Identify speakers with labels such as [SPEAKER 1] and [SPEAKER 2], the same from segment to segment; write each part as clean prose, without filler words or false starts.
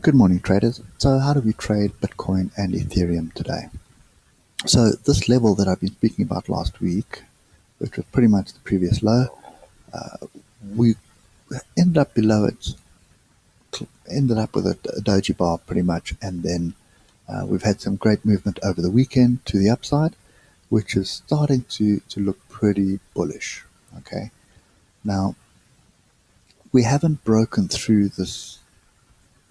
[SPEAKER 1] Good morning, traders. So how do we trade Bitcoin and Ethereum today? So this level that I've been speaking about last week, which was pretty much the previous low, we ended up below it, ended up with a doji bar pretty much, and then we've had some great movement over the weekend to the upside, which is starting to look pretty bullish. Okay, now we haven't broken through this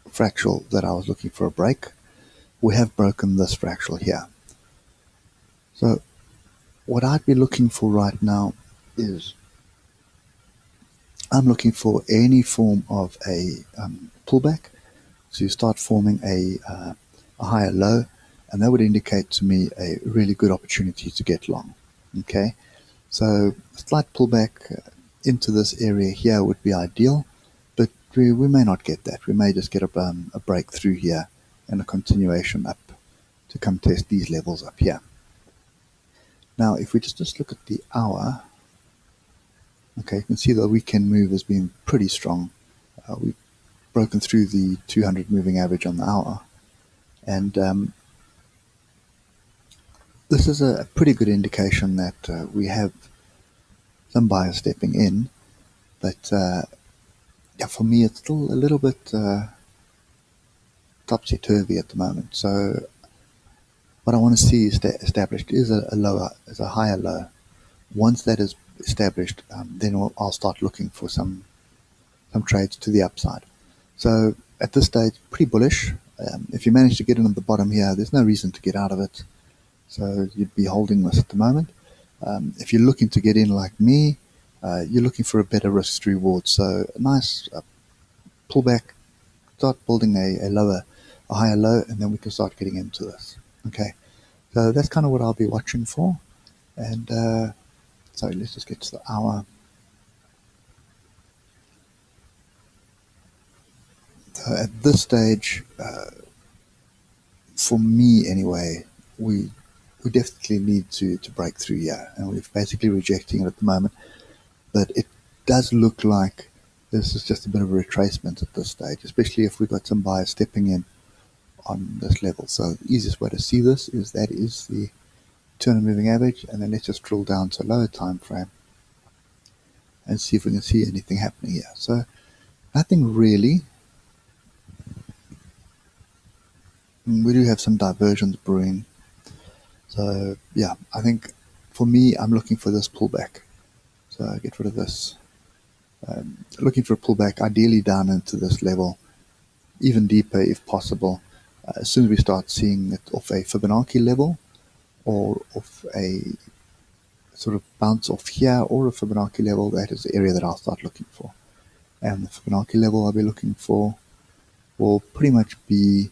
[SPEAKER 1] fractal that I was looking for a break. We have broken this fractal here. So what I'd be looking for right now is I'm looking for any form of a pullback to start forming a higher low, and that would indicate to me a really good opportunity to get long. Okay, so a slight pullback into this area here would be ideal, but we may not get that. We may just get a breakthrough here and a continuation up to come test these levels up here. Now, if we just look at the hour, okay, you can see the weekend move has been pretty strong. We've broken through the 200 moving average on the hour, and this is a pretty good indication that we have some buyers stepping in, but yeah, for me it's still a little bit topsy-turvy at the moment. So what I want to see established is a higher low. Once that is established, then I'll start looking for some trades to the upside. So at this stage, pretty bullish. If you manage to get in at the bottom here, there's no reason to get out of it. So you'd be holding this at the moment. If you're looking to get in like me, you're looking for a better risk to reward. So a nice pullback, start building a higher low, and then we can start getting into this. Okay, so that's kind of what I'll be watching for. And so let's just get to the hour. So at this stage, for me anyway, we definitely need to break through here, and we're basically rejecting it at the moment. But it does look like this is just a bit of a retracement at this stage, especially if we've got some buyers stepping in on this level. So the easiest way to see this is that is the 200 moving average, and then let's just drill down to a lower time frame and see if we can see anything happening here. So nothing really. We do have some diversions brewing. So yeah, I think for me, I'm looking for this pullback. So I get rid of this. Looking for a pullback, ideally down into this level, even deeper if possible. As soon as we start seeing it off a Fibonacci level, or off a sort of bounce off here, or a Fibonacci level, that is the area that I'll start looking for. And the Fibonacci level I'll be looking for will pretty much be,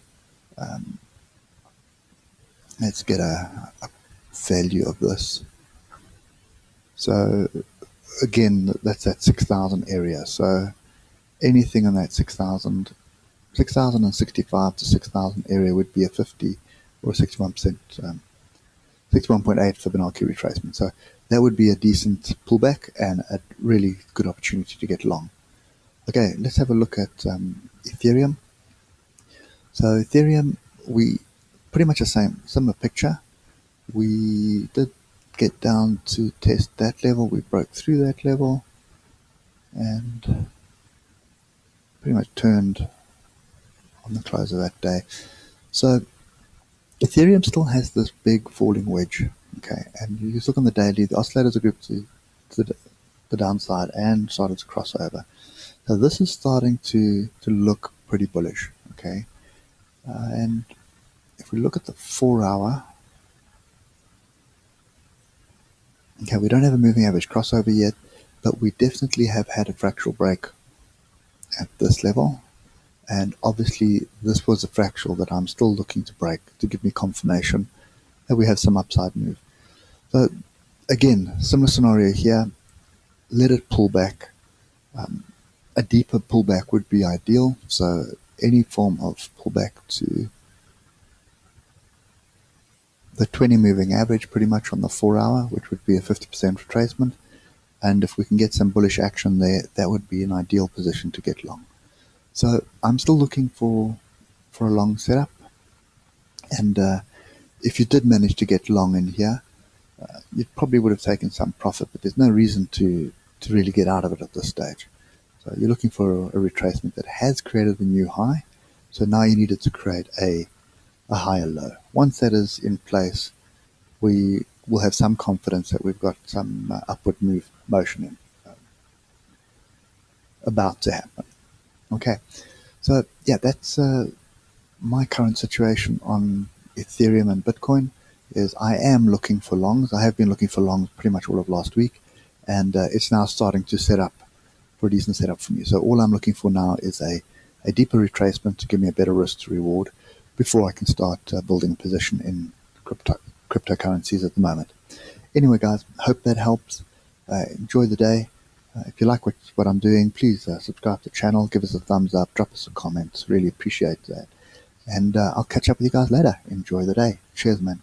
[SPEAKER 1] let's get a value of this. So again, that's that 6,000 area. So anything in that 6,065 to 6,000 area would be a 50 or 61%, 61.8 Fibonacci retracement. So that would be a decent pullback and a really good opportunity to get long. Okay, let's have a look at Ethereum. So Ethereum, we pretty much the similar picture. We did get down to test that level. We broke through that level and pretty much turned on the close of that day. So Ethereum still has this big falling wedge. Okay, and you look on the daily, the oscillators are grouped to the downside and started to cross over. So this is starting to look pretty bullish. Okay, and if we look at the 4 hour, okay, we don't have a moving average crossover yet, but we definitely have had a fractal break at this level. And obviously this was a fractal that I'm still looking to break to give me confirmation that we have some upside move. So again, similar scenario here, let it pull back. A deeper pullback would be ideal. So any form of pullback to the 20 moving average pretty much on the 4 hour, which would be a 50% retracement. And if we can get some bullish action there, that would be an ideal position to get long. So I'm still looking for for a long setup. And if you did manage to get long in here, you probably would have taken some profit, but there's no reason to really get out of it at this stage. So you're looking for a retracement that has created a new high. So now you needed to create a higher low. Once that is in place, we will have some confidence that we've got some upward motion in, about to happen. Okay, so yeah, that's my current situation on Ethereum and Bitcoin. Is I am looking for longs. I have been looking for longs pretty much all of last week, and it's now starting to set up for a decent setup for me. So all I'm looking for now is a deeper retracement to give me a better risk to reward before I can start building a position in cryptocurrencies at the moment. Anyway, guys, hope that helps. Enjoy the day. If you like what I'm doing, please subscribe to the channel, give us a thumbs up, drop us a comment. Really appreciate that. And I'll catch up with you guys later. Enjoy the day. Cheers, man.